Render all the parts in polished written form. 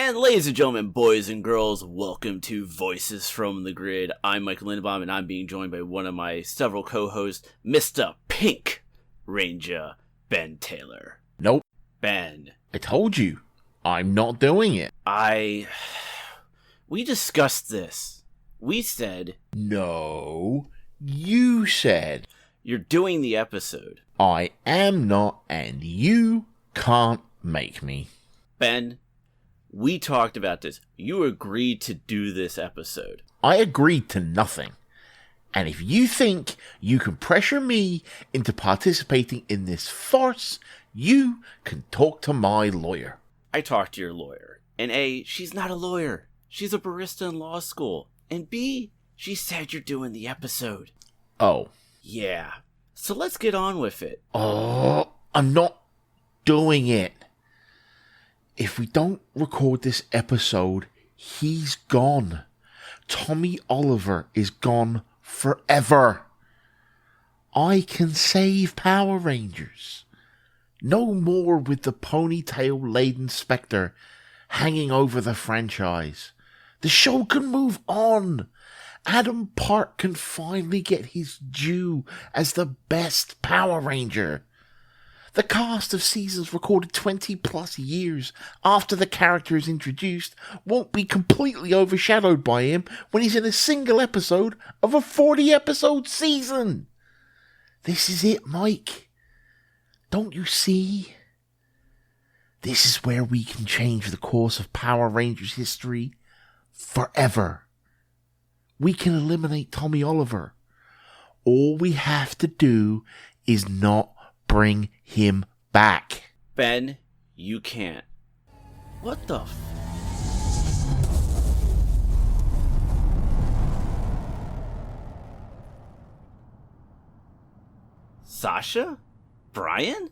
And ladies and gentlemen, boys and girls, welcome to Voices from the Grid. I'm Michael Lindenbaum, and I'm being joined by one of my several co-hosts, Mr. Pink Ranger, Ben Taylor. Nope. Ben. I told you. I'm not doing it. We discussed this. We said... No, you said. You're doing the episode. I am not, and you can't make me. Ben, we talked about this. You agreed to do this episode. I agreed to nothing. And if you think you can pressure me into participating in this farce, you can talk to my lawyer. I talked to your lawyer. And A, she's not a lawyer. She's a barista in law school. And B, she said you're doing the episode. Oh. Yeah. So let's get on with it. Oh, I'm not doing it. If we don't record this episode, he's gone. Tommy Oliver is gone forever. I can save Power Rangers. No more with the ponytail-laden specter hanging over the franchise. The show can move on. Adam Park can finally get his due as the best Power Ranger. The cast of seasons recorded 20 plus years after the character is introduced won't be completely overshadowed by him when he's in a single episode of a 40 episode season. This is it, Mike. Don't you see? This is where we can change the course of Power Rangers history forever. We can eliminate Tommy Oliver. All we have to do is not bring him back. Ben, you can't. What the Sasha? Brian?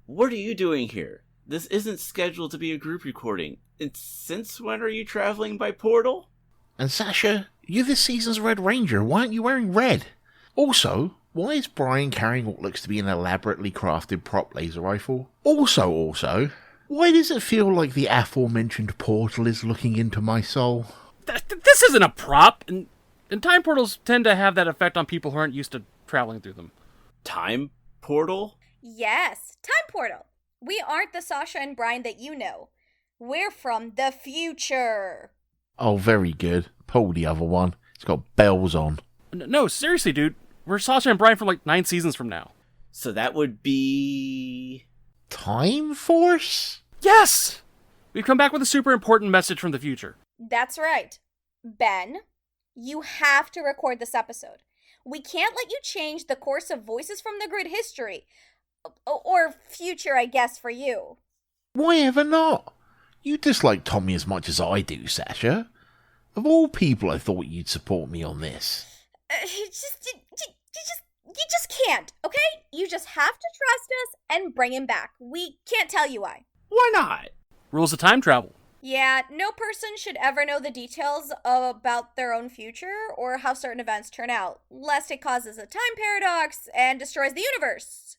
What are you doing here? This isn't scheduled to be a group recording. And since when are you traveling by portal? And Sasha, you're this season's Red Ranger. Why aren't you wearing red? Also, why is Brian carrying what looks to be an elaborately crafted prop laser rifle? Also, why does it feel like the aforementioned portal is looking into my soul? This isn't a prop, and time portals tend to have that effect on people who aren't used to traveling through them. Time portal? Yes, time portal. We aren't the Sasha and Brian that you know. We're from the future. Oh, very good. Pull the other one. It's got bells on. No, seriously, dude. We're Sasha and Brian from like 9 seasons from now. So that would be... Time Force? Yes! We've come back with a super important message from the future. That's right. Ben, you have to record this episode. We can't let you change the course of Voices from the Grid history. Or future, I guess, for you. Why ever not? You dislike Tommy as much as I do, Sasha. Of all people, I thought you'd support me on this. You just can't, okay? You just have to trust us and bring him back. We can't tell you why. Why not? Rules of time travel. Yeah, no person should ever know the details about their own future or how certain events turn out, lest it causes a time paradox and destroys the universe.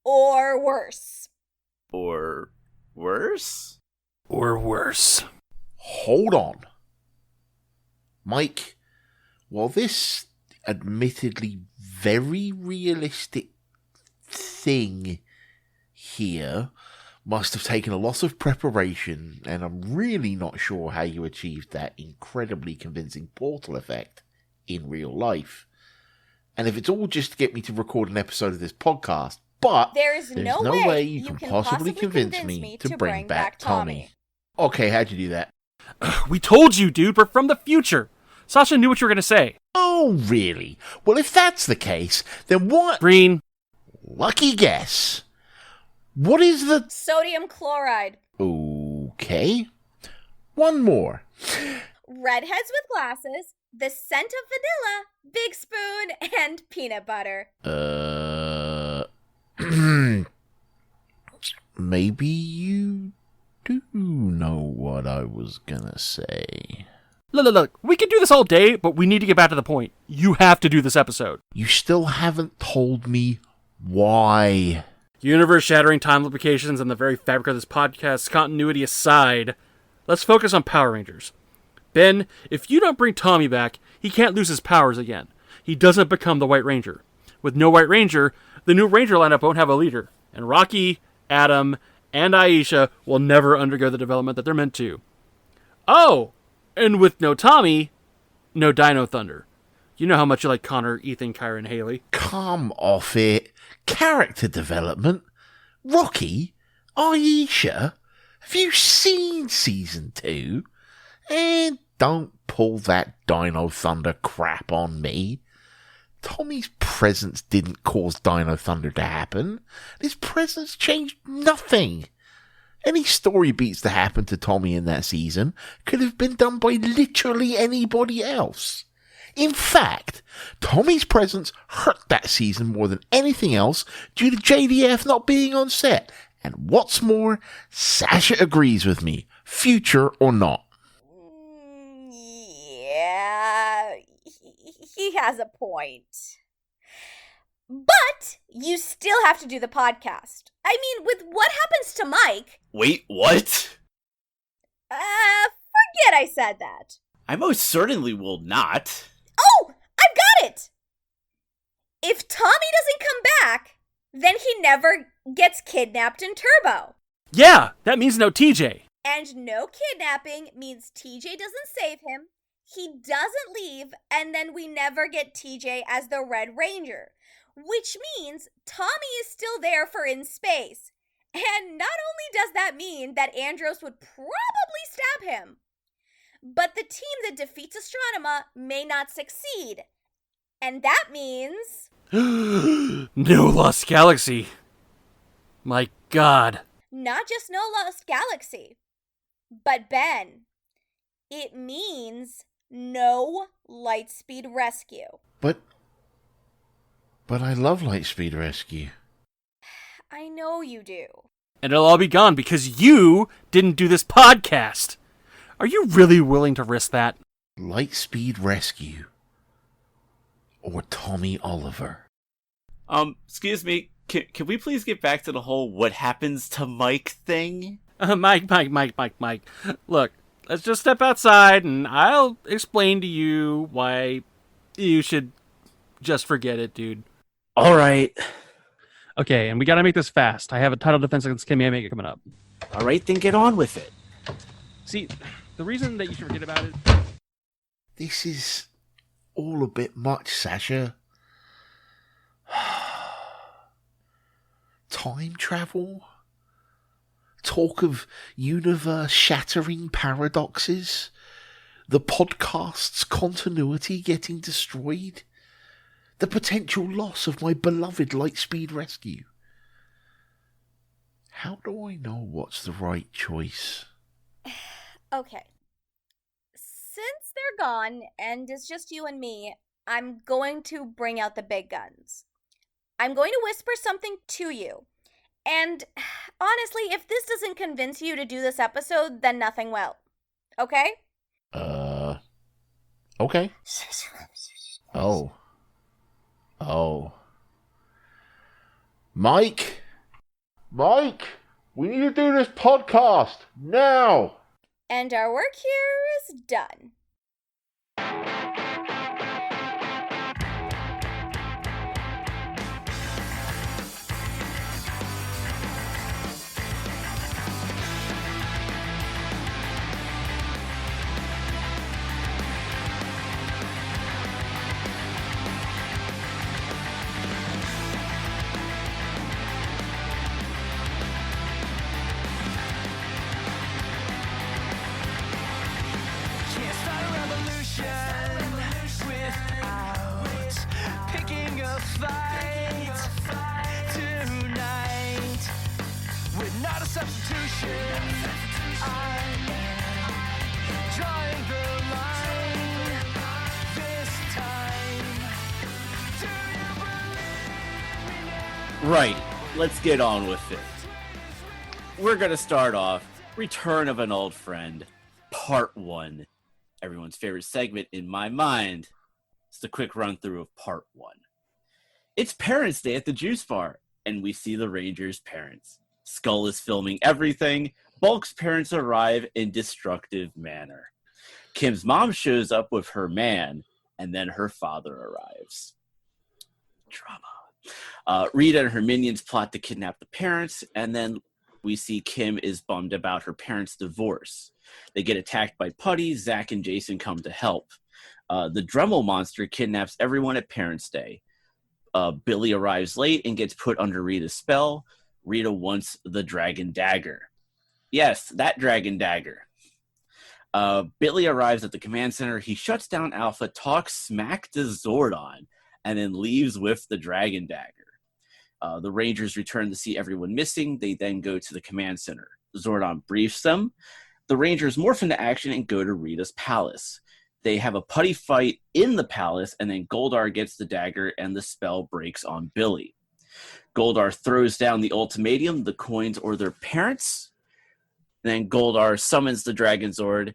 Or worse. Or worse? Or worse. Hold on. Mike, while this admittedly very realistic thing here must have taken a lot of preparation, and I'm really not sure how you achieved that incredibly convincing portal effect in real life. And if it's all just to get me to record an episode of this podcast, but there's no way you can possibly convince me to bring back Tommy. Okay, how'd you do that? We told you, dude, we're from the future. Sasha knew what you were going to say. Oh, really? Well, if that's the case, then what... Green. Lucky guess. What is the... Sodium chloride. Okay. One more. Redheads with glasses, the scent of vanilla, big spoon, and peanut butter. Maybe you do know what I was gonna say. Look, we can do this all day, but we need to get back to the point. You have to do this episode. You still haven't told me why. Universe-shattering time implications and the very fabric of this podcast's continuity aside, let's focus on Power Rangers. Ben, if you don't bring Tommy back, he can't lose his powers again. He doesn't become the White Ranger. With no White Ranger, the new Ranger lineup won't have a leader, and Rocky, Adam, and Aisha will never undergo the development that they're meant to. Oh, and with no Tommy, no Dino Thunder. You know how much you like Connor, Ethan, Kyra, and Haley. Come off it. Character development? Rocky? Aisha? Have you seen season 2? And don't pull that Dino Thunder crap on me. Tommy's presence didn't cause Dino Thunder to happen. His presence changed nothing. Any story beats that happened to Tommy in that season could have been done by literally anybody else. In fact, Tommy's presence hurt that season more than anything else due to JDF not being on set. And what's more, Sasha agrees with me, future or not. Yeah, he has a point. But you still have to do the podcast. I mean, with what happens to Mike... Wait, what? Forget I said that. I most certainly will not. Oh, I've got it! If Tommy doesn't come back, then he never gets kidnapped in Turbo. Yeah, that means no TJ. And no kidnapping means TJ doesn't save him, he doesn't leave, and then we never get TJ as the Red Ranger. Which means Tommy is still there for in space. And not only does that mean that Andros would probably stab him, but the team that defeats Astronema may not succeed. And that means... No Lost Galaxy. My God. Not just no Lost Galaxy, but Ben, it means no Lightspeed Rescue. But I love Lightspeed Rescue. I know you do. And it'll all be gone because you didn't do this podcast. Are you really willing to risk that? Lightspeed Rescue. Or Tommy Oliver. Excuse me, can we please get back to the whole what happens to Mike thing? Mike. Look, let's just step outside and I'll explain to you why you should just forget it, dude. All right. Okay, and we gotta make this fast. I have a title defense against Kamehameha coming up. All right, then get on with it. See, the reason that you should forget about it... This is all a bit much, Sasha. Time travel? Talk of universe-shattering paradoxes? The podcast's continuity getting destroyed? The potential loss of my beloved Lightspeed Rescue? How do I know what's the right choice? Okay. Since they're gone and it's just you and me, I'm going to bring out the big guns. I'm going to whisper something to you. And honestly, if this doesn't convince you to do this episode, then nothing will. Okay? Okay. Oh. Mike, we need to do this podcast now. And our work here is done. Right, let's get on with it. We're gonna start off Return of an Old Friend, Part 1. Everyone's favorite segment in my mind. It's the quick run through of Part 1. It's Parents' Day at the Juice Bar, and we see the Rangers' parents. Skull is filming everything, Bulk's parents arrive in destructive manner. Kim's mom shows up with her man, and then her father arrives. Drama. Rita and her minions plot to kidnap the parents, and then we see Kim is bummed about her parents' divorce. They get attacked by Putty. Zach and Jason come to help. The Dremel monster kidnaps everyone at Parents' Day. Billy arrives late and gets put under Rita's spell. Rita wants the dragon dagger. Yes, that dragon dagger. Billy arrives at the command center. He shuts down Alpha, talks smack to Zordon, and then leaves with the dragon dagger. The Rangers return to see everyone missing. They then go to the command center. Zordon briefs them. The Rangers morph into action and go to Rita's palace. They have a putty fight in the palace, and then Goldar gets the dagger, and the spell breaks on Billy. Goldar throws down the ultimatum, the coins or their parents. Then Goldar summons the Dragon Zord,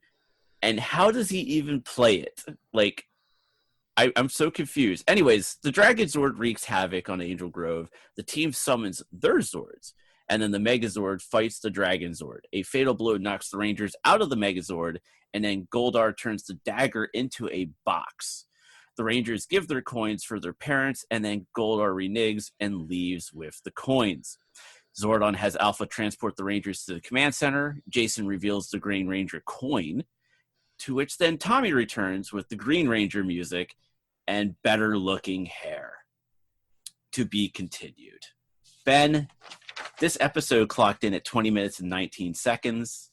and how does he even play it? Like, I'm so confused. Anyways, the Dragon Zord wreaks havoc on Angel Grove. The team summons their Zords, and then the Megazord fights the Dragon Zord. A fatal blow knocks the Rangers out of the Megazord, and then Goldar turns the dagger into a box. The Rangers give their coins for their parents, and then Goldar reneges and leaves with the coins. Zordon has Alpha transport the Rangers to the command center. Jason reveals the Green Ranger coin, to which then Tommy returns with the Green Ranger music and better-looking hair. To be continued. Ben, this episode clocked in at 20 minutes and 19 seconds.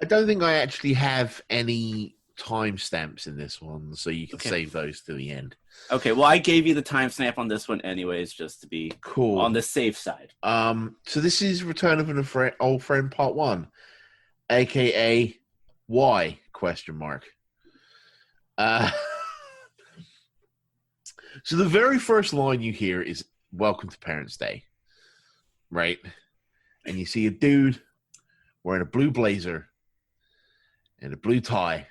I don't think I actually have any timestamps in this one, so you can save those to the end. Okay, well, I gave you the timestamp on this one anyways, just to be cool on the safe side. So this is Return of an Old Friend Part 1, a.k.a. Why? ? So the very first line you hear is Welcome to Parents' Day, right? And you see a dude wearing a blue blazer and a blue tie,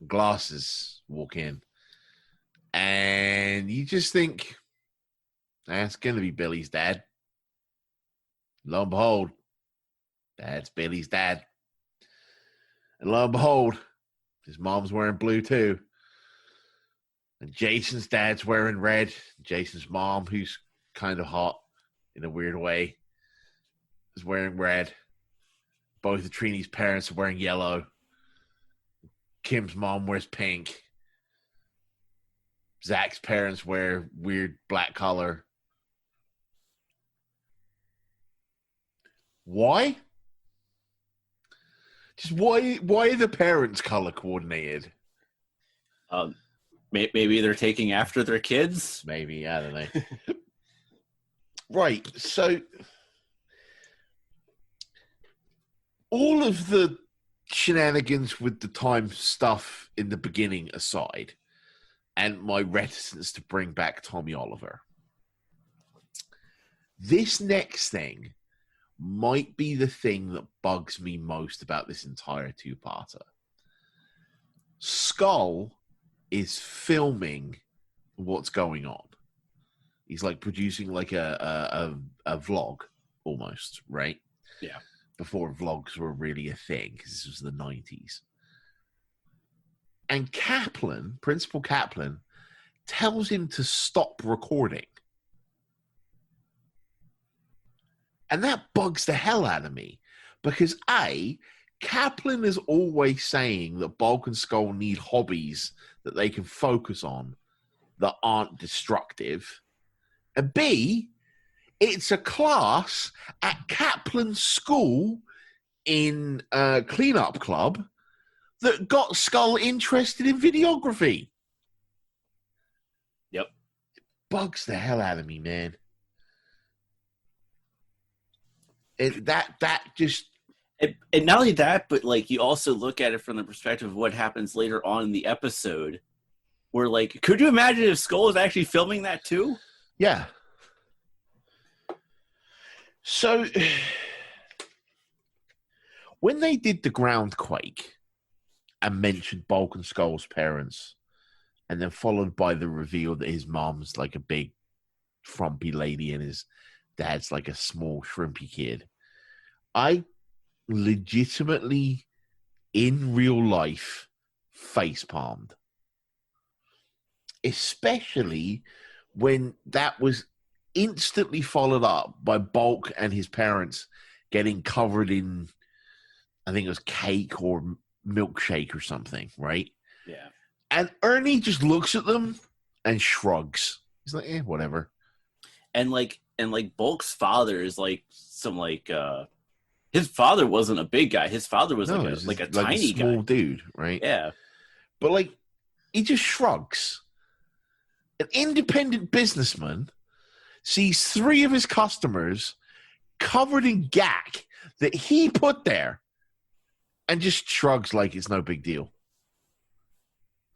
glasses, walk in. And you just think, that's going to be Billy's dad. Lo and behold, that's Billy's dad. And lo and behold, his mom's wearing blue too. And Jason's dad's wearing red. Jason's mom, who's kind of hot in a weird way, is wearing red. Both of Trini's parents are wearing yellow. Kim's mom wears pink. Zach's parents wear weird black color. Why? Just why are the parents color coordinated? Maybe they're taking after their kids. Maybe, I don't know. Right, so all of the shenanigans with the time stuff in the beginning aside, and my reticence to bring back Tommy Oliver, this next thing might be the thing that bugs me most about this entire two-parter. Skull is filming what's going on. He's like producing like a vlog almost, right? Yeah. Before vlogs were really a thing, because this was the 90s. And Kaplan, Principal Kaplan, tells him to stop recording. And that bugs the hell out of me. Because A, Kaplan is always saying that Bulk and Skull need hobbies that they can focus on that aren't destructive. And B, it's a class at Kaplan's school in Cleanup Club that got Skull interested in videography. Yep. It bugs the hell out of me, man. That just... And not only that, but like you also look at it from the perspective of what happens later on in the episode, where like, could you imagine if Skull was actually filming that too? Yeah. So when they did the Groundquake and mentioned Bulk and Skull's parents, and then followed by the reveal that his mom's like a big frumpy lady and his dad's like a small shrimpy kid, I legitimately, in real life, face palmed. Especially when that was instantly followed up by Bulk and his parents getting covered in, I think it was cake or milkshake or something, right? Yeah. And Ernie just looks at them and shrugs. He's like, whatever. And Bulk's father is like some his father wasn't a big guy. His father was like a tiny small guy. dude, right? Yeah. But like he just shrugs. An independent businessman sees 3 of his customers covered in gack that he put there and just shrugs like it's no big deal.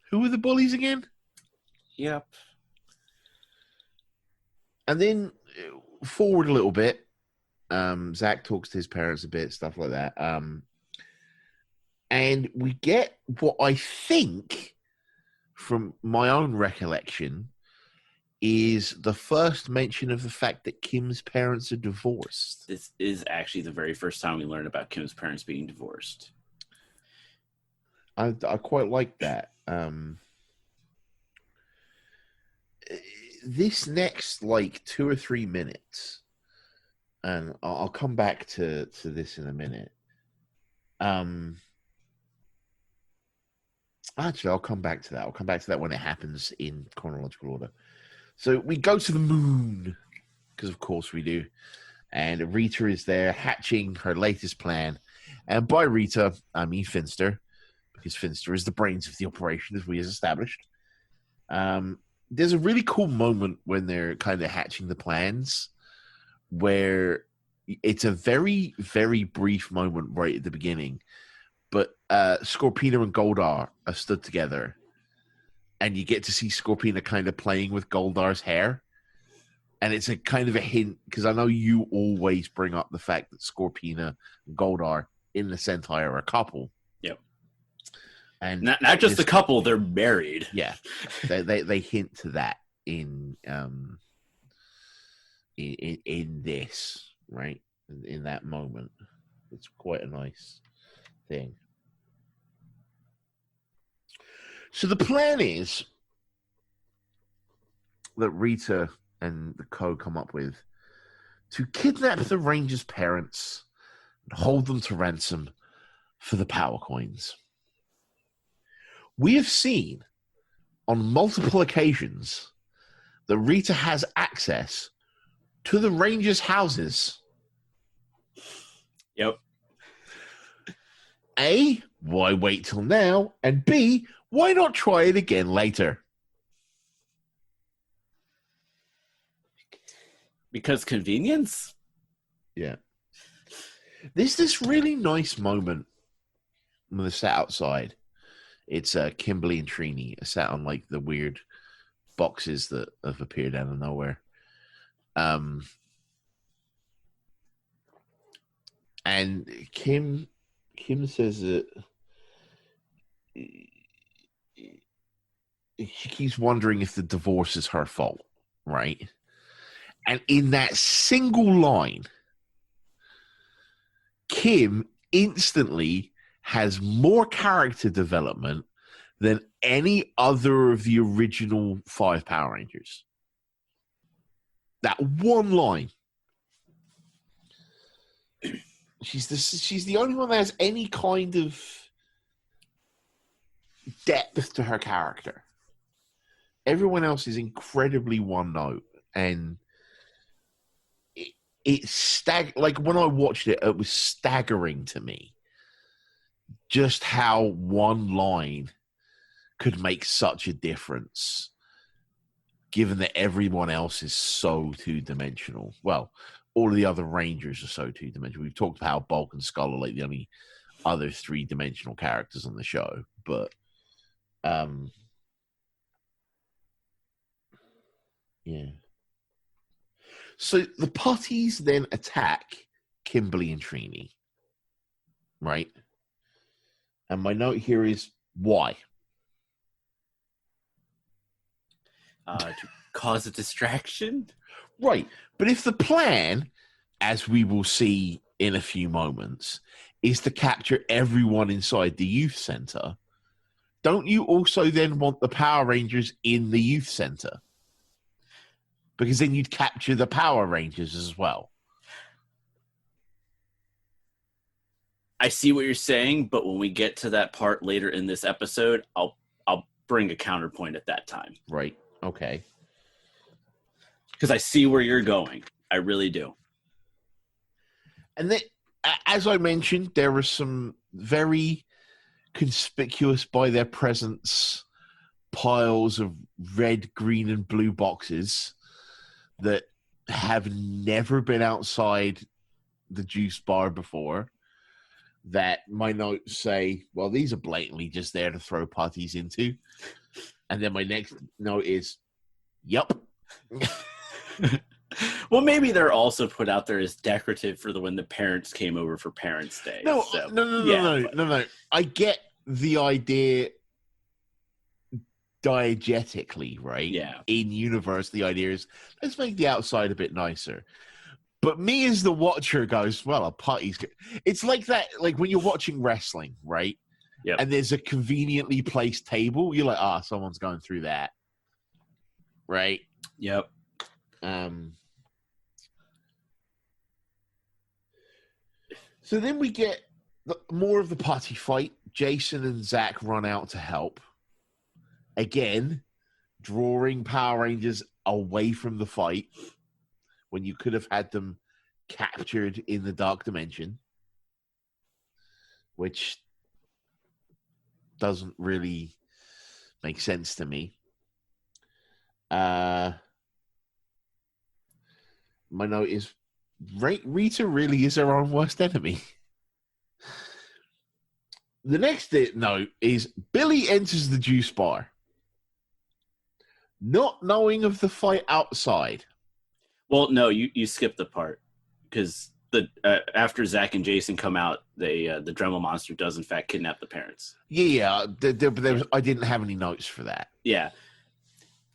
Who are the bullies again? Yep. And then forward a little bit, Zach talks to his parents a bit, stuff like that. And we get what I think, from my own recollection, is the first mention of the fact that Kim's parents are divorced. This is actually the very first time we learn about Kim's parents being divorced. I quite like that. This next 2 or 3 minutes, and I'll come back to this in a minute. Actually, I'll come back to that. I'll come back to that when it happens in chronological order. So we go to the moon, because of course we do. And Rita is there hatching her latest plan. And by Rita, I mean Finster, because Finster is the brains of the operation, as we have established. There's a really cool moment when they're kind of hatching the plans, where it's a very, very brief moment right at the beginning. But Scorpina and Goldar are stood together. And you get to see Scorpina kind of playing with Goldar's hair. And it's a kind of a hint, because I know you always bring up the fact that Scorpina and Goldar in the Sentai are a couple. Yep. And not just a couple, they're married. Yeah. they hint to that in this, right? In that moment. It's quite a nice thing. So the plan is that Rita and the co come up with to kidnap the Rangers' parents and hold them to ransom for the power coins. We have seen on multiple occasions that Rita has access to the Rangers' houses. Yep. A, why wait till now? And B, why not try it again later? Because convenience? Yeah. There's this really nice moment when they're sat outside. It's Kimberly and Trini are sat on the weird boxes that have appeared out of nowhere. And Kim says that she keeps wondering if the divorce is her fault, right? And in that single line, Kim instantly has more character development than any other of the original 5 Power Rangers. That one line. She's the only one that has any kind of depth to her character. Everyone else is incredibly one note, and it's when I watched it, it was staggering to me just how one line could make such a difference, given that everyone else is so two-dimensional. Well, all of the other Rangers are so two-dimensional. We've talked about how Bulk and Skull are the only other three-dimensional characters on the show, but yeah. So the putties then attack Kimberly and Trini, right? And my note here is why? To cause a distraction? Right. But if the plan, as we will see in a few moments is to capture everyone inside the youth center, don't you also then want the Power Rangers in the youth center? Because then you'd capture the Power Rangers as well. I see what you're saying, but when we get to that part later in this episode, I'll bring a counterpoint at that time. Right. Okay. Because I see where you're going. I really do. And then, as I mentioned, there were some very conspicuous by their presence piles of red, green, and blue boxes that have never been outside the juice bar before. That my notes say, well, these are blatantly just there to throw putties into. And then my next note is, yup. Well, maybe they're also put out there as decorative for when the parents came over for Parents' Day. No, so, no. I get the idea diegetically, right? Yeah. In universe, the idea is, let's make the outside a bit nicer. But me as the watcher goes, well, a putty's good. It's like that, like when you're watching wrestling, right? Yep. And there's a conveniently placed table. You're like, someone's going through that. Right? Yep. So then we get more of the putty fight. Jason and Zach run out to help. Again, drawing Power Rangers away from the fight when you could have had them captured in the Dark Dimension, which doesn't really make sense to me. My note is, Rita really is her own worst enemy. The next note is, Billy enters the juice bar, not knowing of the fight outside. Well, no, you skipped the part because after Zach and Jason come out, the Dremel monster does in fact kidnap the parents. Yeah, I didn't have any notes for that. Yeah,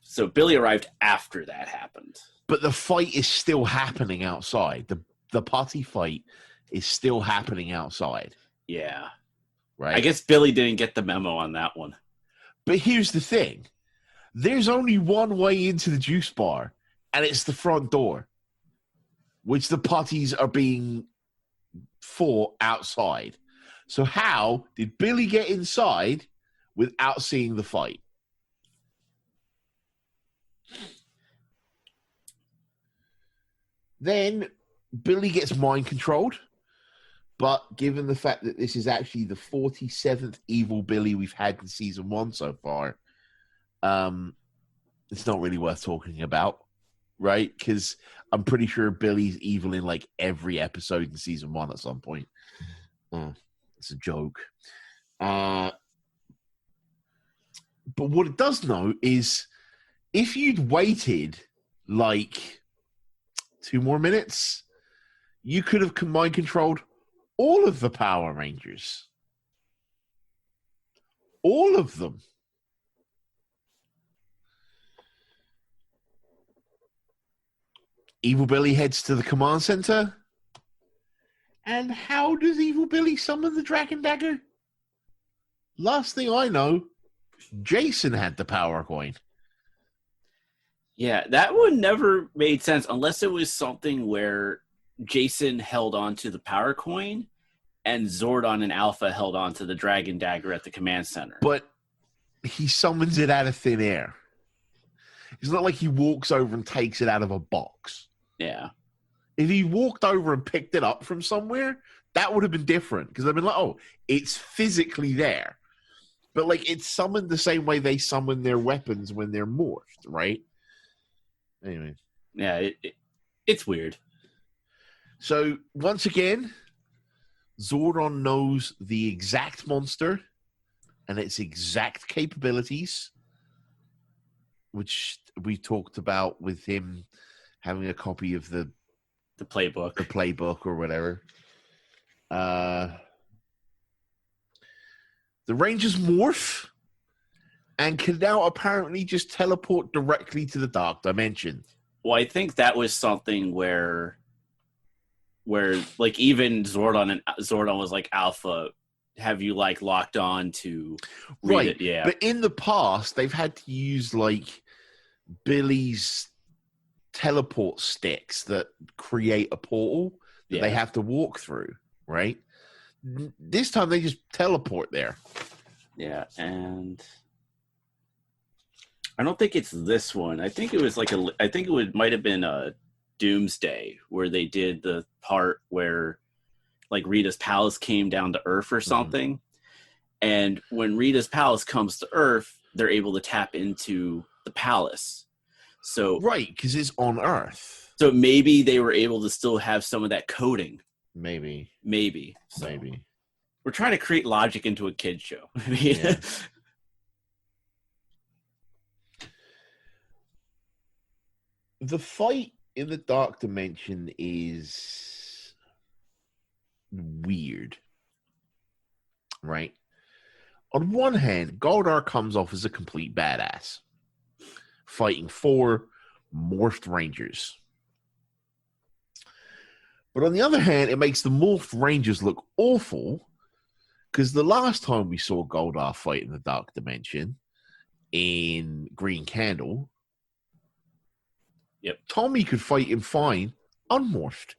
so Billy arrived after that happened. But the fight is still happening outside. The putty fight is still happening outside. Yeah, right. I guess Billy didn't get the memo on that one. But here's the thing: there's only one way into the juice bar, and it's the front door, which the putties are being fought outside. So how did Billy get inside without seeing the fight? Then Billy gets mind controlled, but given the fact that this is actually the 47th evil Billy we've had in season 1 so far, it's not really worth talking about, right? Because I'm pretty sure Billy's evil in like every episode in season 1 at some point. It's a joke. But what it does know is, if you'd waited like 2 more minutes, you could have mind controlled all of the Power Rangers. All of them. Evil Billy heads to the command center. And how does Evil Billy summon the Dragon Dagger? Last thing I know, Jason had the power coin. Yeah, that one never made sense unless it was something where Jason held on to the power coin and Zordon and Alpha held on to the Dragon Dagger at the command center. But he summons it out of thin air. It's not like he walks over and takes it out of a box. Yeah. If he walked over and picked it up from somewhere, that would have been different. Because I've been like, oh, it's physically there. But like, it's summoned the same way they summon their weapons when they're morphed, right? Anyway. Yeah, it's weird. So, once again, Zordon knows the exact monster and its exact capabilities, which we talked about with him having a copy of the playbook or whatever. The Rangers morph and can now apparently just teleport directly to the Dark Dimension. Well, I think that was something where where like even Zordon was like, Alpha, have you like locked on to read Right. it? Yeah. But in the past, they've had to use like Billy's teleport sticks that create a portal that they Yeah. have to walk through, right? This time they just teleport there. Yeah, and I don't think it's this one. I think it was like might have been a Doomsday where they did the part where like Rita's palace came down to Earth or something. And when Rita's palace comes to Earth, they're able to tap into the palace. So Right, because it's on Earth. so maybe they were able to still have some of that coding. Maybe. So Maybe. we're trying to create logic into a kid show. Yeah. The fight in the Dark Dimension is weird, right? On one hand, Goldar comes off as a complete badass, fighting 4 morphed rangers. But on the other hand, it makes the morphed rangers look awful, because the last time we saw Goldar fight in the Dark Dimension in Green Candle, Yep. Tommy could fight him fine, unmorphed.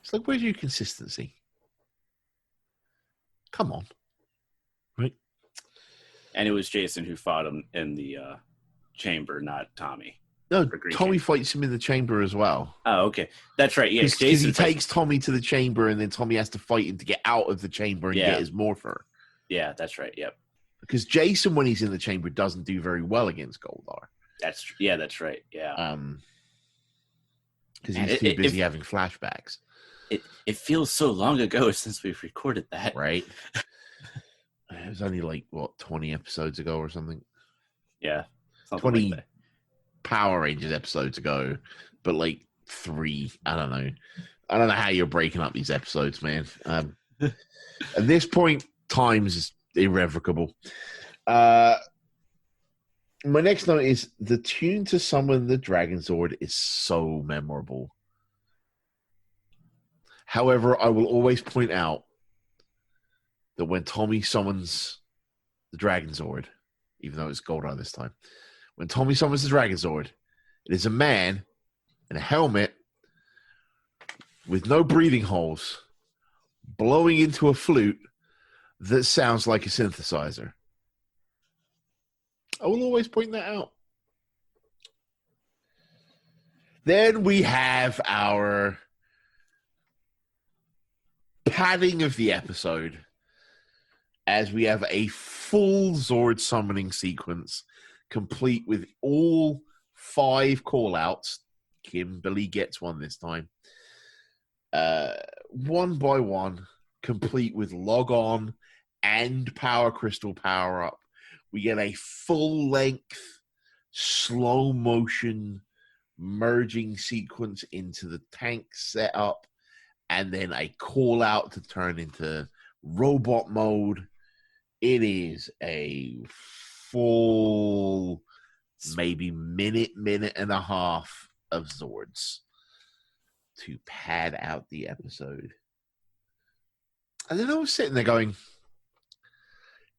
It's like, where's your consistency? Come on. Right? And it was Jason who fought him in the chamber, not Tommy. No, For Green Tommy Candle. fights him in the chamber as well. Oh, okay. That's right. Yeah, Because Jason he takes Tommy to the chamber, and then Tommy has to fight him to get out of the chamber and Yeah. get his morpher. Yeah, that's right. Yep. Because Jason, when he's in the chamber, doesn't do very well against Goldar. That's right. Yeah. Because Man, he's too busy having flashbacks. It feels so long ago since we've recorded that. Right? It was only like, 20 episodes ago or something? Yeah. 20 like that. Power Rangers episodes ago, but like 3. I don't know. I don't know how you're breaking up these episodes, man. At this point, times is irrevocable. My next note is the tune to summon the Dragon Zord is so memorable. However, I will always point out that when Tommy summons the Dragon Zord, even though it's Goldar this time, when Tommy summons the Dragon Zord, it is a man in a helmet with no breathing holes blowing into a flute that sounds like a synthesizer. I will always point that out. Then we have our padding of the episode, as we have a full Zord summoning sequence, complete with all 5 call-outs. Kimberly gets one this time. One by one, complete with log on and power crystal power up. We get a full length, slow motion merging sequence into the tank setup, and then a call out to turn into robot mode. It is a full, maybe minute and a half of Zords to pad out the episode. And then I was sitting there going,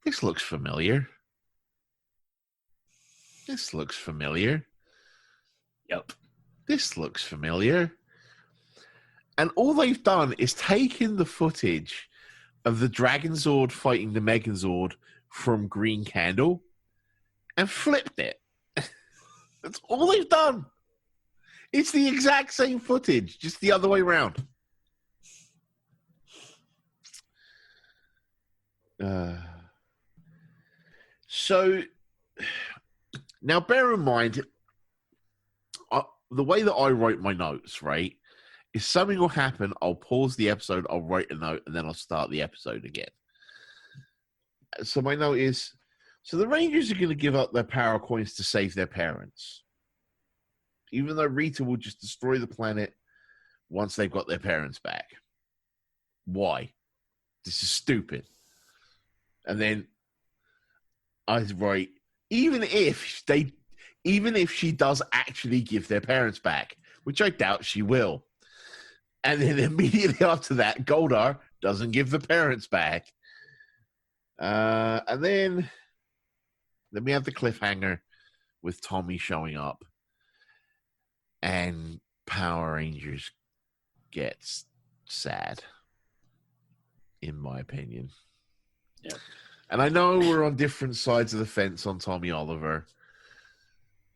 this looks familiar. This looks familiar. Yep. This looks familiar. And all they've done is taken the footage of the Dragon Zord fighting the Megazord from Green Candle and flipped it. That's all they've done. It's the exact same footage, just the other way around. So now bear in mind, the way that I write my notes, right, is something will happen, I'll pause the episode, I'll write a note, and then I'll start the episode again. So my note is, so the Rangers are going to give up their power coins to save their parents. Even though Rita will just destroy the planet once they've got their parents back. Why? This is stupid. And then I write, even if even if she does actually give their parents back, which I doubt she will. And then immediately after that, Goldar doesn't give the parents back. And then we have the cliffhanger with Tommy showing up. And Power Rangers gets sad, in my opinion. Yeah. And I know we're on different sides of the fence on Tommy Oliver.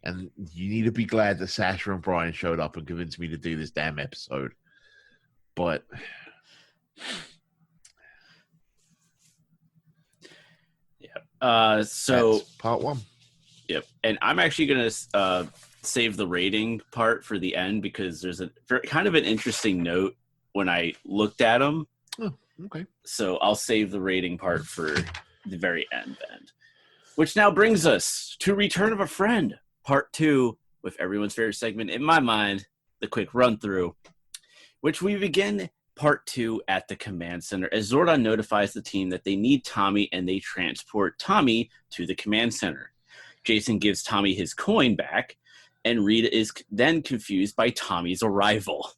And you need to be glad that Sasha and Brian showed up and convinced me to do this damn episode. But yeah. So that's part one. Yep. And I'm actually gonna save the rating part for the end because there's kind of an interesting note when I looked at them. Oh, okay. So I'll save the rating part for the very end. Which now brings us to Return of a Friend, part 2, with everyone's favorite segment in my mind, the quick run through, which we begin part 2 at the command center as Zordon notifies the team that they need Tommy and they transport Tommy to the command center. Jason gives Tommy his coin back, and Rita is then confused by Tommy's arrival.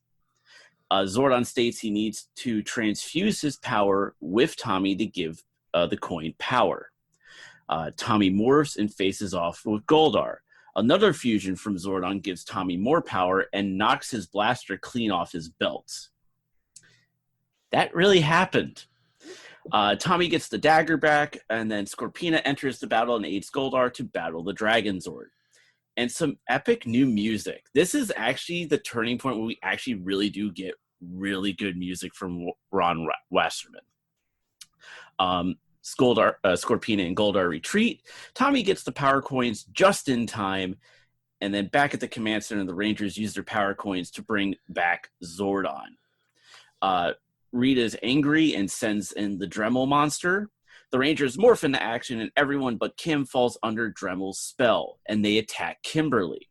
Zordon states he needs to transfuse his power with Tommy to give the coin power. Tommy morphs and faces off with Goldar. Another fusion from Zordon gives Tommy more power and knocks his blaster clean off his belt. That really happened. Tommy gets the dagger back, and then Scorpina enters the battle and aids Goldar to battle the Dragon Zord. And some epic new music. This is actually the turning point where we actually really do get really good music from Ron Wasserman. Scorpina and Goldar retreat. Tommy gets the power coins just in time, and then back at the command center, the Rangers use their power coins to bring back Zordon. Rita's angry and sends in the Dremel monster. The Rangers morph into action, and everyone but Kim falls under Dremel's spell, and they attack Kimberly.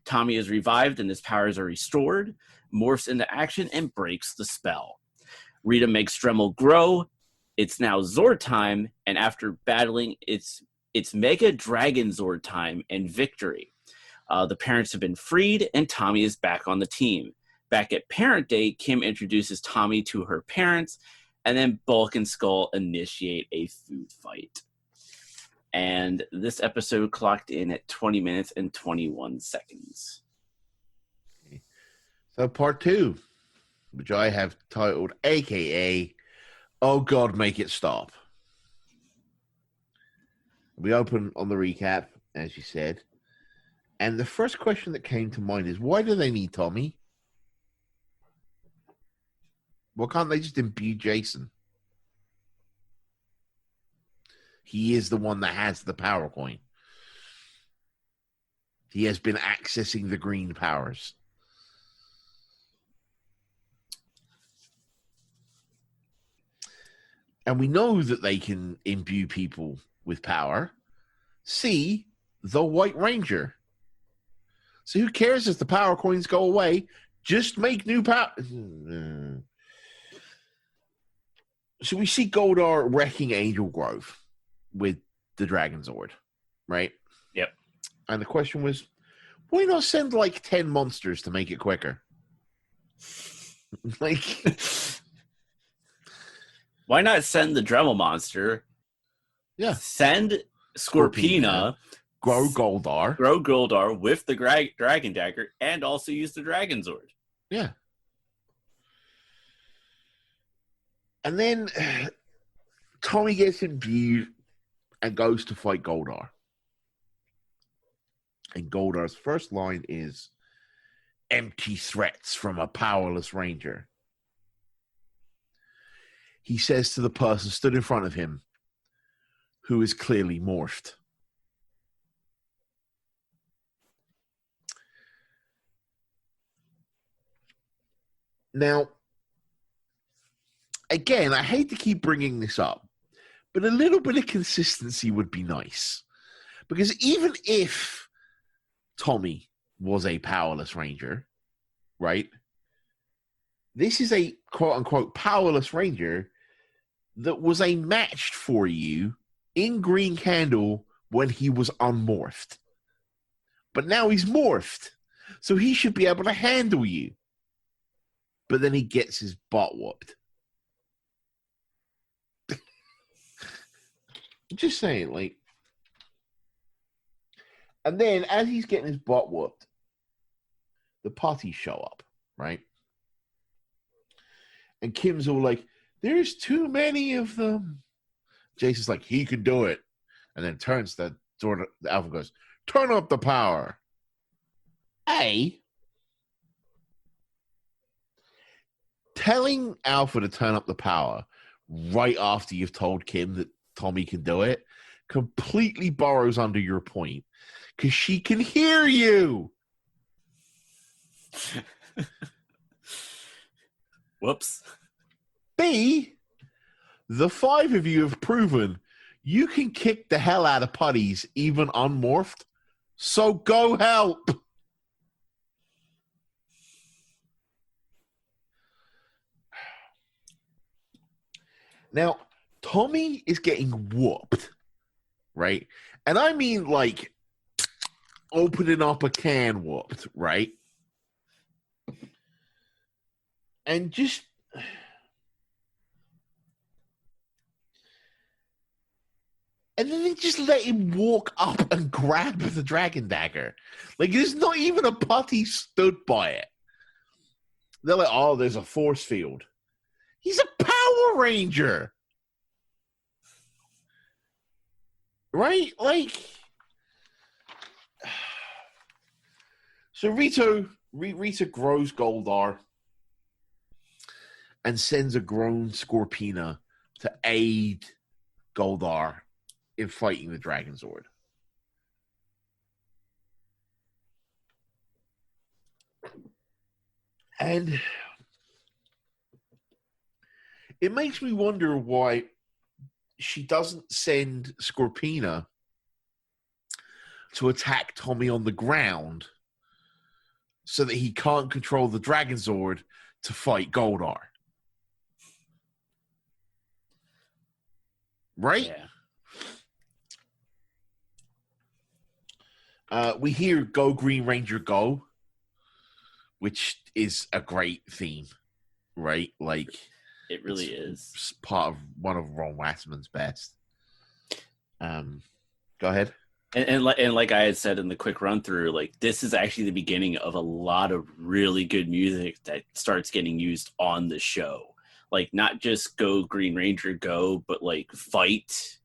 Tommy is revived, and his powers are restored, morphs into action, and breaks the spell. Rita makes Dremel grow. It's now Zord time, and after battling, it's Mega Dragon Zord time and victory. The parents have been freed, and Tommy is back on the team. Back at Parent Day, Kim introduces Tommy to her parents, and then Bulk and Skull initiate a food fight. And this episode clocked in at 20 minutes and 21 seconds. So part 2, which I have titled AKA, Oh God, Make It Stop. We open on the recap, as you said. And the first question that came to mind is, why do they need Tommy? Why can't they just imbue Jason? He is the one that has the power coin. He has been accessing the green powers. And we know that they can imbue people with power. See the White Ranger. So who cares if the power coins go away? Just make new power. So we see Goldar wrecking Angel Grove with the Dragon Zord, right? Yep. And the question was, why not send like 10 monsters to make it quicker? Like, why not send the Dremel monster? Yeah. Send Scorpina. Grow Goldar with the Dragon Dagger, and also use the Dragon Zord. Yeah. And then Tommy gets imbued and goes to fight Goldar. And Goldar's first line is, empty threats from a powerless ranger. He says to the person stood in front of him, who is clearly morphed. Now, again, I hate to keep bringing this up, but a little bit of consistency would be nice. Because even if Tommy was a powerless ranger, right? This is a quote-unquote powerless ranger that was a match for you in Green Candle when he was unmorphed. but now he's morphed, so he should be able to handle you. But then he gets his butt whooped. I'm just saying, like. And then, as he's getting his butt whooped, the putties show up, right? And Kim's all like, there's too many of them. Jason's like, he can do it. And then turns to the Alpha and goes, turn up the power. Telling Alpha to turn up the power right after you've told Kim that Tommy can do it completely burrows under your point because she can hear you. Whoops. B, the five of you have proven you can kick the hell out of putties even unmorphed, so go help. Now, Tommy is getting whooped, right? And I mean like opening up a can whooped, right? And just... And then they just let him walk up and grab the dragon dagger. Like, there's not even a putty stood by it. They're like, oh, there's a force field. He's a Power Ranger. Right? Like... So Rita grows Goldar and sends a grown Scorpina to aid Goldar in fighting the Dragon Zord. And it makes me wonder why she doesn't send Scorpina to attack Tommy on the ground so that he can't control the Dragon Zord to fight Goldar. Right? Yeah. We hear Go Green Ranger Go, which is a great theme, right? Like, It really is. Part of one of Ron Wassman's best. Go ahead. And like I had said in the quick run through, like this is actually the beginning of a lot of really good music that starts getting used on the show. Like not just Go Green Ranger Go, but like Fight,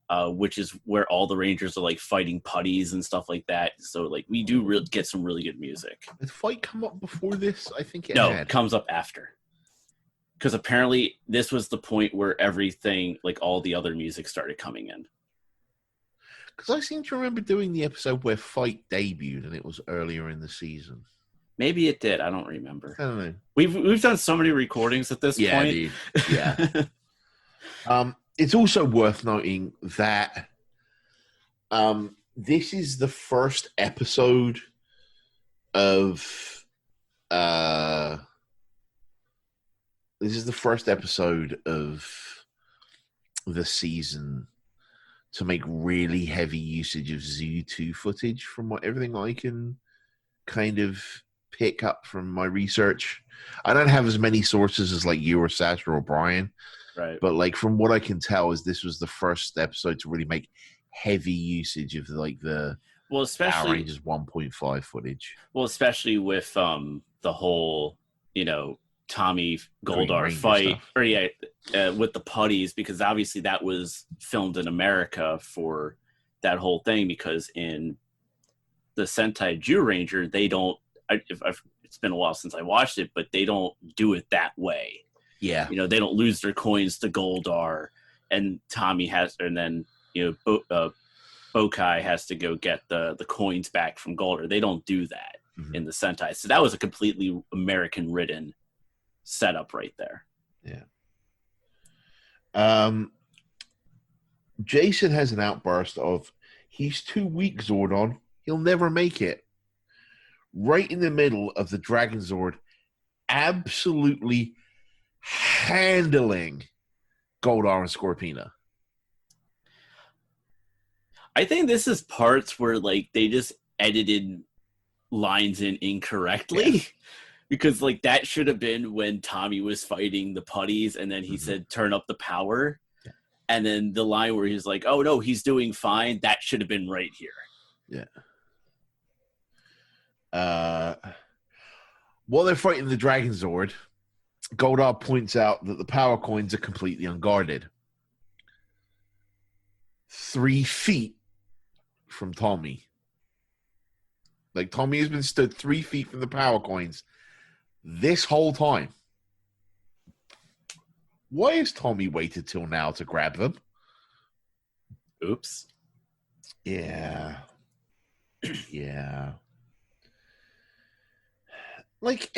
which is where all the Rangers are like fighting putties and stuff like that. So like we do get some really good music. Did Fight come up before this? I think it comes up after. Because apparently this was the point where everything, like all the other music started coming in. Because I seem to remember doing the episode where Fight debuted, and it was earlier in the season. Maybe it did. I don't remember. I don't know. We've done so many recordings at this point. Dude. Yeah. It's also worth noting that this is the first episode of the season to make really heavy usage of Zoo 2 footage from everything I can kind of pick up from my research. I don't have as many sources as like you or Sash or O'Brien. Right. But like from what I can tell is this was the first episode to really make heavy usage of like the Power Rangers 1.5 footage. Well, especially with the whole, Tommy Goldar fight stuff. With the putties, because obviously that was filmed in America for that whole thing, because in the Sentai Zyuranger they don't it's been a while since I watched it, but they don't do it that way. Yeah. They don't lose their coins to Goldar, and Tommy has, and then Bokai has to go get the coins back from Goldar. They don't do that in the Sentai. So that was a completely American written setup right there. Yeah. Jason has an outburst of, he's too weak, Zordon. He'll never make it. Right in the middle of the Dragon Zord, absolutely handling Goldar and Scorpina. I think this is parts where like they just edited lines in incorrectly. Because like that should have been when Tommy was fighting the putties, and then he said, "Turn up the power." Yeah. And then the line where he's like, "Oh no, he's doing fine." That should have been right here. Yeah. While they're fighting the Dragon Zord, Goldar points out that the power coins are completely unguarded. 3 feet from Tommy. Like, Tommy has been stood 3 feet from the power coins this whole time. Why has Tommy waited till now to grab them? Oops. Yeah. Yeah. Like,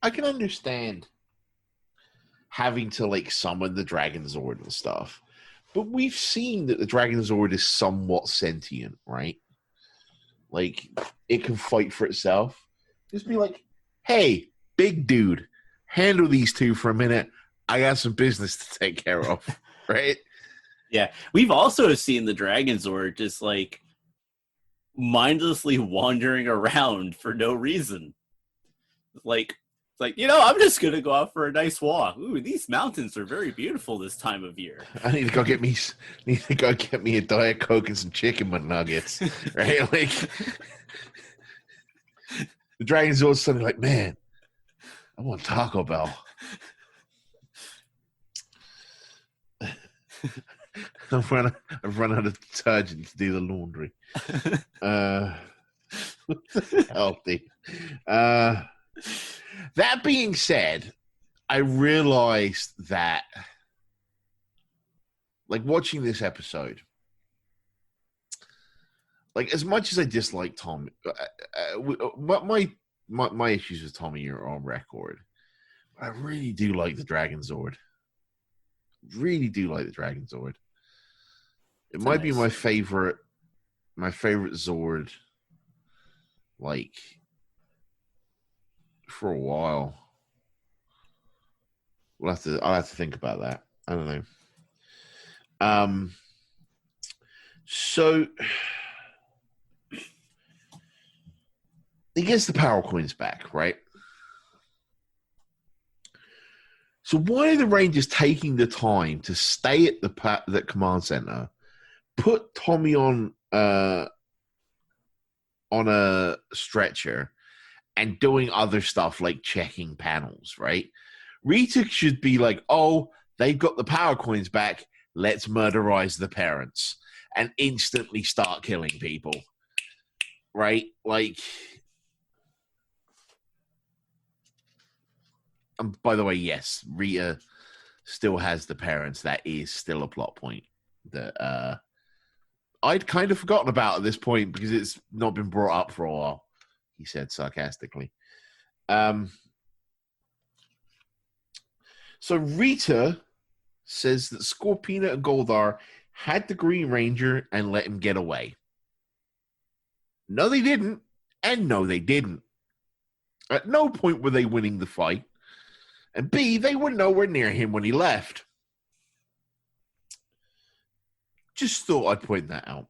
I can understand having to, like, summon the Dragon Zord and stuff. But we've seen that the Dragon Zord is somewhat sentient, right? Like, it can fight for itself. Just be like, hey, big dude, handle these two for a minute. I got some business to take care of, right? Yeah. We've also seen the Dragon Zord just, like, mindlessly wandering around for no reason. Like, I'm just going to go out for a nice walk. Ooh, these mountains are very beautiful this time of year. I need to go get me a Diet Coke and some chicken McNuggets, right? Like, the Dragon Zord's suddenly like, man, I want Taco Bell. I've run out of detergent to do the laundry. Healthy. That being said, I realized that, like, watching this episode, like, as much as I dislike Tommy, my issues with Tommy are on record. I really do like the Dragon Zord. Really do like the Dragon Zord. It might be my favorite Zord, like, for a while. I'll have to think about that. I don't know. So he gets the power coins back, right? So why are the Rangers taking the time to stay at the command center, put Tommy on a stretcher, and doing other stuff like checking panels, right? Rita should be like, oh, they've got the power coins back. Let's murderize the parents and instantly start killing people, right? Like, by the way, yes, Rita still has the parents. That is still a plot point that I'd kind of forgotten about at this point because it's not been brought up for a while, he said sarcastically. So Rita says that Scorpina and Goldar had the Green Ranger and let him get away. No, they didn't. And no, they didn't. At no point were they winning the fight. And B, they were nowhere near him when he left. Just thought I'd point that out.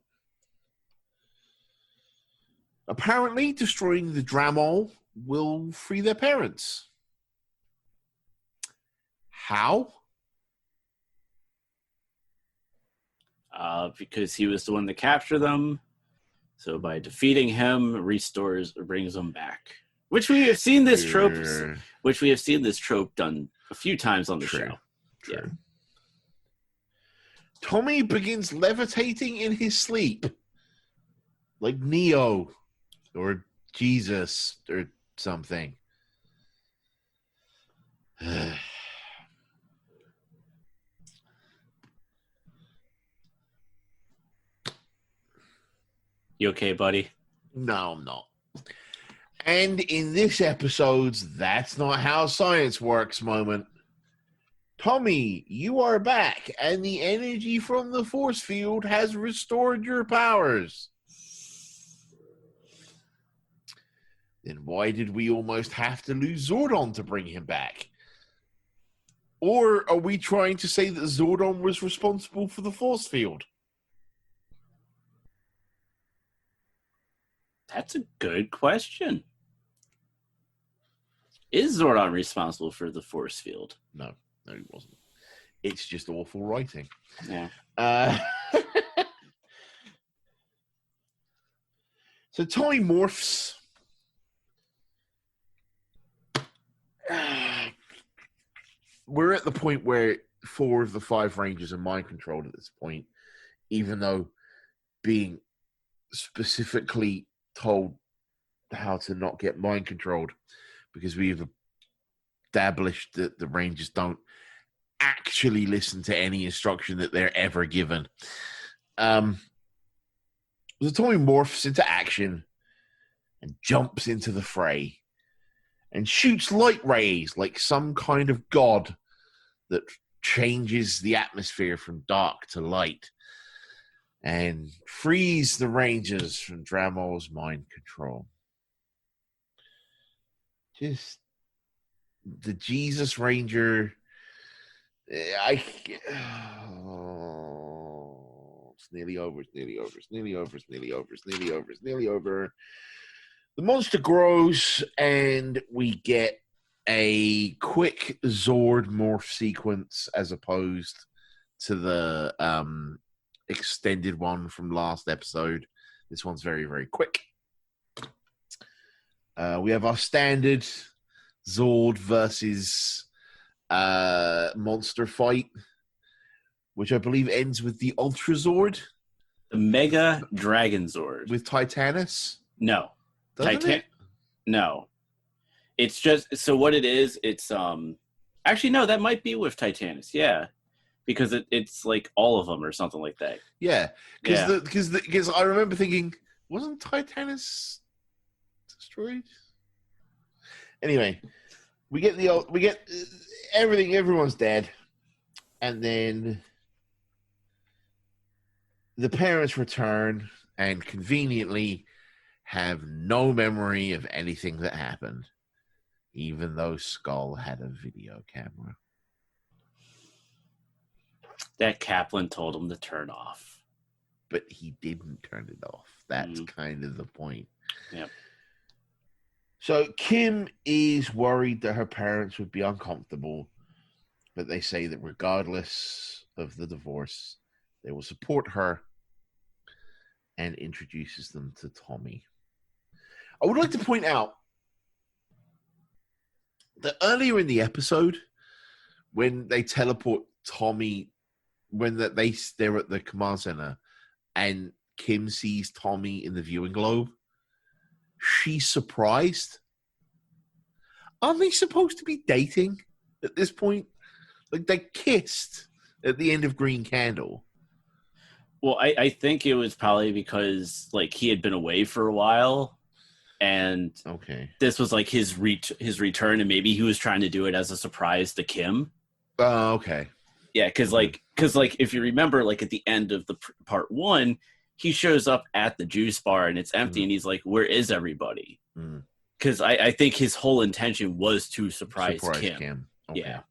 Apparently, destroying the Dramol will free their parents. How? Because he was the one to capture them. So by defeating him, brings them back. Which we have seen this trope. Which we have seen this trope done a few times on the show. True. Yeah. Tommy begins levitating in his sleep, like Neo or Jesus or something. You okay, buddy? No, I'm not. And in this episode's "That's Not How Science Works" moment, Tommy, you are back, and the energy from the force field has restored your powers. Then why did we almost have to lose Zordon to bring him back? Or are we trying to say that Zordon was responsible for the force field? That's a good question. Is Zordon responsible for the force field? No, he wasn't. It's just awful writing. Yeah. So Tommy morphs. We're at the point where 4 of the 5 Rangers are mind controlled at this point, even though being specifically told how to not get mind controlled, because we've established that the Rangers don't actually listen to any instruction that they're ever given. So Tommy morphs into action and jumps into the fray and shoots light rays like some kind of god that changes the atmosphere from dark to light and frees the Rangers from Dramo's mind control. Just the Jesus Ranger. It's nearly over. The monster grows, and we get a quick Zord morph sequence as opposed to the extended one from last episode. This one's very, very quick. We have our standard Zord versus monster fight, which I believe ends with the Ultra Zord. The Mega Dragon Zord. With Titanus? No. Doesn't it? No. It's just, so what it is, it's, actually, no, that might be with Titanus, yeah. Because it's like all of them or something like that. Yeah. Because I remember thinking, wasn't Titanus destroyed? Anyway, we get everything, everyone's dead. And then the parents return and conveniently have no memory of anything that happened, even though Skull had a video camera. That Kaplan told him to turn off. But he didn't turn it off. That's kind of the point. Yep. So Kim is worried that her parents would be uncomfortable, but they say that regardless of the divorce, they will support her, and introduces them to Tommy. I would like to point out that earlier in the episode, when they teleport Tommy, when they're at the command center, and Kim sees Tommy in the viewing globe, she's surprised. Aren't they supposed to be dating at this point? Like, they kissed at the end of Green Candle. Well, I think it was probably because, like, he had been away for a while, and this was like his return, and maybe he was trying to do it as a surprise to Kim. Oh, okay. Yeah, because if you remember, like, at the end of the part 1, he shows up at the juice bar and it's empty, and he's like, "Where is everybody?" Because I think his whole intention was to surprise Kim. Okay. Yeah.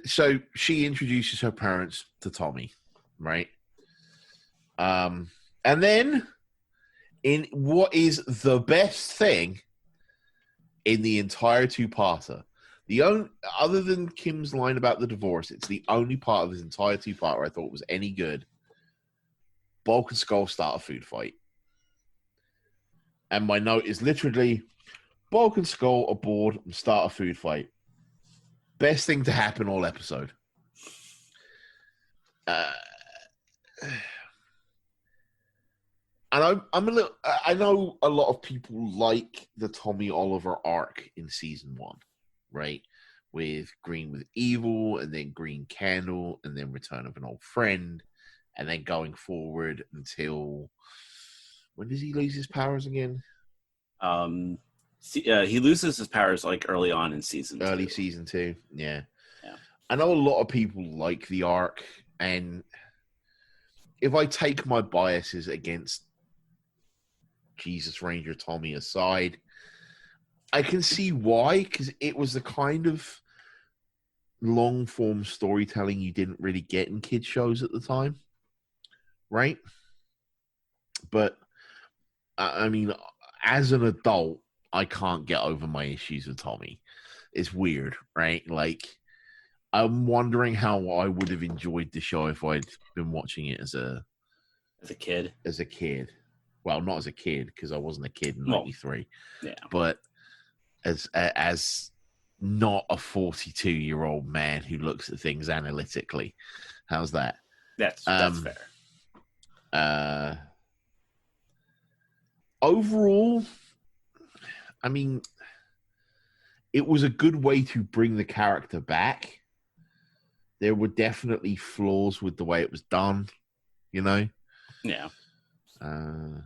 So she introduces her parents to Tommy, right? And then, in what is the best thing in the entire two-parter, other than Kim's line about the divorce, it's the only part of this entire two-parter I thought was any good. Bulk and Skull start a food fight. And my note is literally, Bulk and Skull are bored and start a food fight. Best thing to happen all episode. And I know a lot of people like the Tommy Oliver arc in season 1, right? With Green with Evil, and then Green Candle, and then Return of an Old Friend, and then going forward until, when does he lose his powers again? He loses his powers like early on in season 2. Early season 2, yeah. I know a lot of people like the arc, and if I take my biases against Jesus Ranger Tommy aside, I can see why, because it was the kind of long-form storytelling you didn't really get in kids shows at the time, right? But I mean, as an adult, I can't get over my issues with Tommy. It's weird, right? Like, I'm wondering how I would have enjoyed the show if I'd been watching it as a kid. Well, not as a kid, because I wasn't a kid in Well, '93. Yeah. But as not a 42-year-old man who looks at things analytically. How's that? That's fair. Overall, I mean, it was a good way to bring the character back. There were definitely flaws with the way it was done, you know? Yeah. And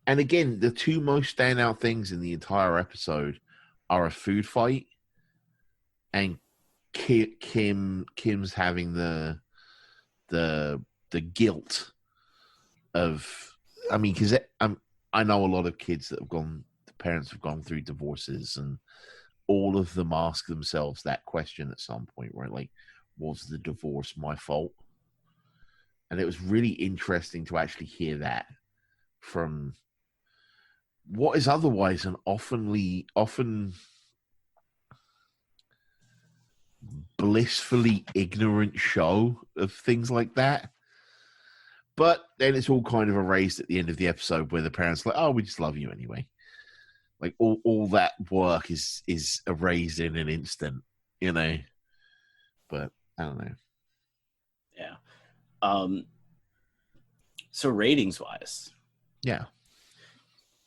again, the two most standout things in the entire episode are a food fight and Kim's having the guilt of, I mean, because I know a lot of kids that the parents have gone through divorces, and all of them ask themselves that question at some point, right? Like, was the divorce my fault? And it was really interesting to actually hear that from what is otherwise an often blissfully ignorant show of things like that. But then it's all kind of erased at the end of the episode where the parents are like, oh, we just love you anyway. Like all that work is erased in an instant, you know. But I don't know. Yeah. So ratings wise. Yeah.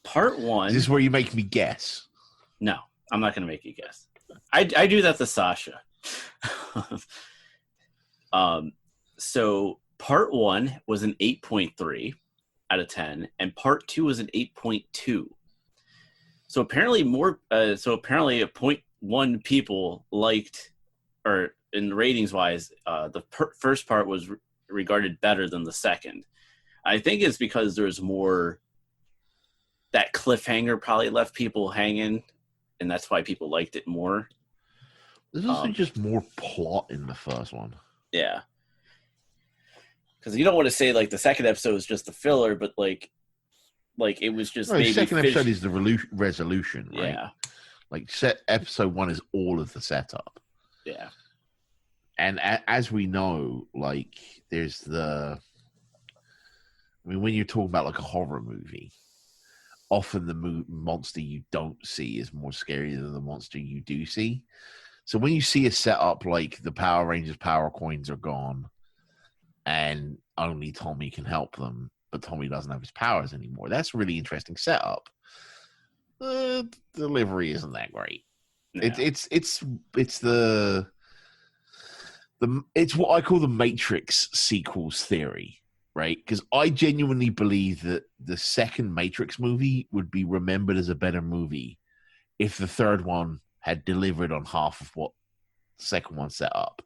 Part 1. Is this where you make me guess? No, I'm not gonna make you guess. I do that to Sasha. So part 1 was an 8.3 out of 10, and part 2 was an 8.2. So apparently apparently 0.1 people liked, or in ratings wise, the first part was regarded better than the second. I think it's because there's more, that cliffhanger probably left people hanging, and that's why people liked it more. There's also just more plot in the first one. Yeah. Because you don't want to say like the second episode is just a filler, but like it was just no, maybe the second episode is the resolution, right? Yeah. Like episode 1 is all of the setup. Yeah. And as we know, like there's when you're talking about like a horror movie, often the monster you don't see is more scary than the monster you do see. So when you see a setup like the Power Rangers power coins are gone and only Tommy can help them, but Tommy doesn't have his powers anymore, that's a really interesting setup. The delivery isn't that great. No. It's what I call the Matrix sequels theory, right? Because I genuinely believe that the second Matrix movie would be remembered as a better movie if the third one had delivered on half of what the second one set up.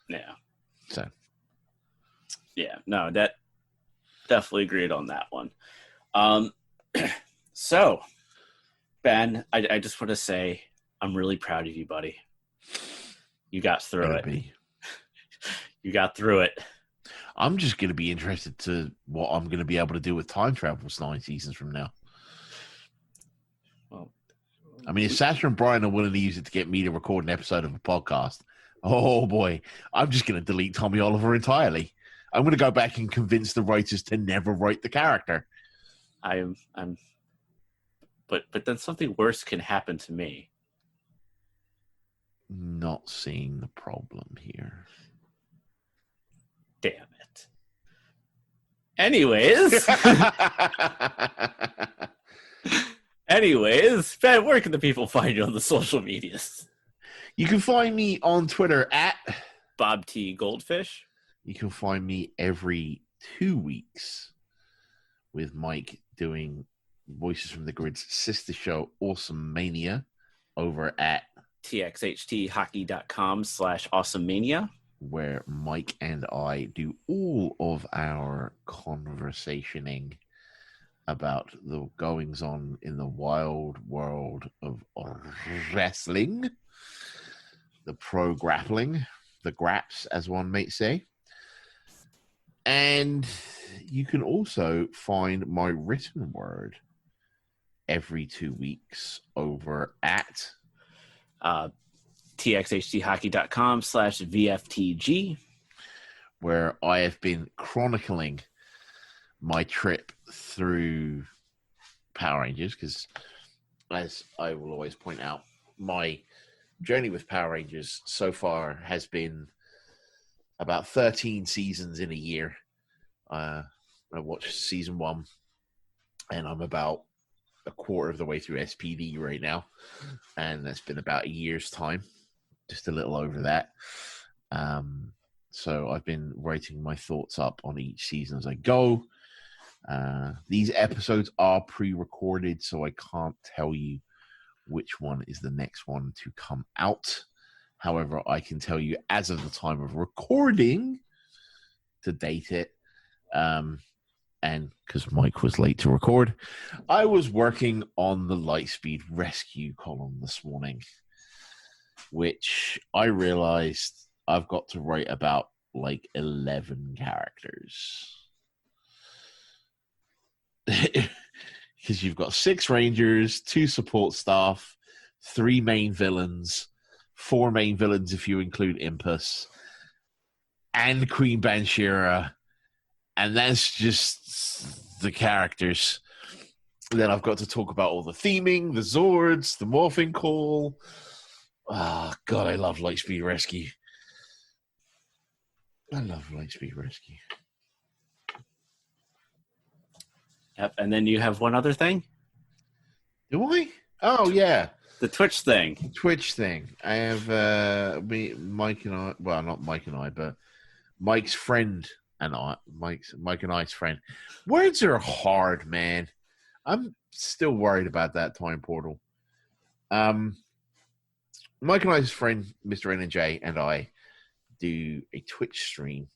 Yeah. So. Yeah, no, that definitely agreed on that one. So, Ben, I just want to say I'm really proud of you, buddy. You got through it. You got through it. I'm just going to be interested to what I'm going to be able to do with time travel 9 seasons from now. Well, I mean, if Sasha and Brian are willing to use it to get me to record an episode of a podcast, oh boy, I'm just going to delete Tommy Oliver entirely. I'm going to go back and convince the writers to never write the character. But then something worse can happen to me. Not seeing the problem here. Damn it. Anyways. Ben, where can the people find you on the social medias? You can find me on Twitter at Bob T. Goldfish. You can find me every 2 weeks with Mike doing Voices from the Grid's sister show, Awesome Mania, over at txhthockey.com/awesomemania, where Mike and I do all of our conversationing about the goings on in the wild world of wrestling, the pro grappling, the graps, as one might say. And you can also find my written word every 2 weeks over at txhthockey.com/VFTG, where I have been chronicling my trip through Power Rangers, because as I will always point out, my journey with Power Rangers so far has been about 13 seasons in a year. I watched season 1, and I'm about a quarter of the way through SPD right now, and that's been about a year's time, just a little over that. So I've been writing my thoughts up on each season as I go. These episodes are pre-recorded, so I can't tell you which one is the next one to come out. However, I can tell you as of the time of recording to date it, and because Mike was late to record, I was working on the Lightspeed Rescue column this morning, which I realized I've got to write about like 11 characters. Because you've got 6 Rangers, 2 support staff, 3 main villains, 4 main villains if you include Impus, and Queen Banshira, and that's just the characters. And then I've got to talk about all the theming, the Zords, the Morphing Call. Ah, God, I love Lightspeed Rescue. I love Lightspeed Rescue. Yep, and then you have one other thing. Do I? Oh, yeah. The Twitch thing. Twitch thing. I have Mike and I, well, not Mike and I, but Mike's friend and I, Mike and I's friend. Words are hard, man. I'm still worried about that time portal. Mike and I's friend, Mr. N&J, and I do a Twitch stream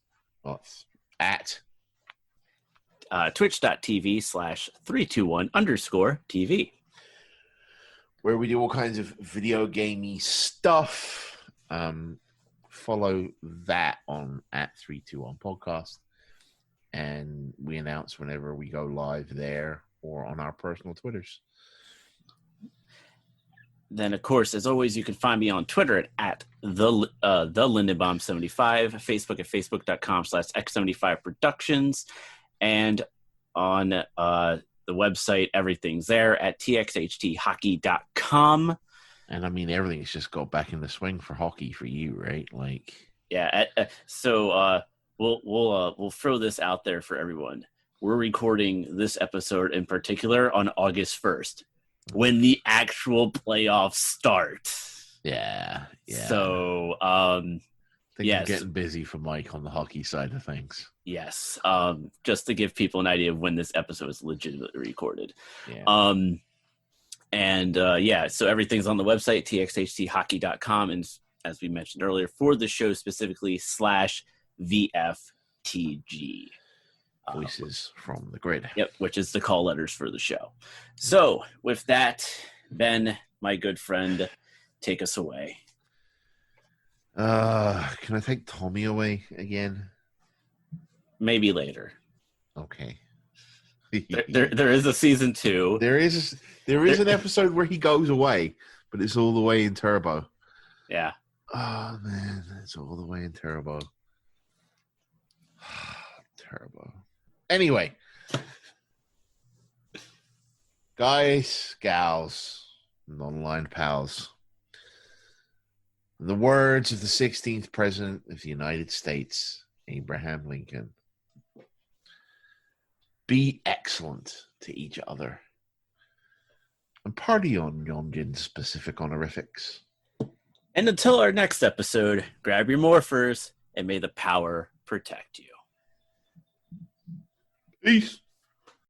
at twitch.tv/321_TV, where we do all kinds of video gamey stuff. Follow that on at 321 Podcast, and we announce whenever we go live there or on our personal Twitters. Then, of course, as always, you can find me on Twitter at the Lindenbaum75, Facebook at facebook.com/x75productions, and on the website, everything's there at txhthockey.com. And I mean, everything's just got back in the swing for hockey for you, right? Like, yeah. So we'll throw this out there for everyone. We're recording this episode in particular on August 1st, when the actual playoffs start. Yeah. So, Things yes. are getting busy for Mike on the hockey side of things. Yes. Just to give people an idea of when this episode is legitimately recorded. Yeah. So everything's on the website, txhthockey.com, and as we mentioned earlier, for the show specifically /VFTG. Voices from the Grid. Yep, which is the call letters for the show. So with that, Ben, my good friend, take us away. Can I take Tommy away again? Maybe later. Okay. There is a season 2. There is an episode where he goes away, but it's all the way in Turbo. Yeah. Oh man, it's all the way in Turbo. Turbo. Anyway, guys, gals, and online pals, in the words of the 16th President of the United States, Abraham Lincoln, be excellent to each other and party on yon specific honorifics. And until our next episode, grab your morphers and may the power protect you. Peace.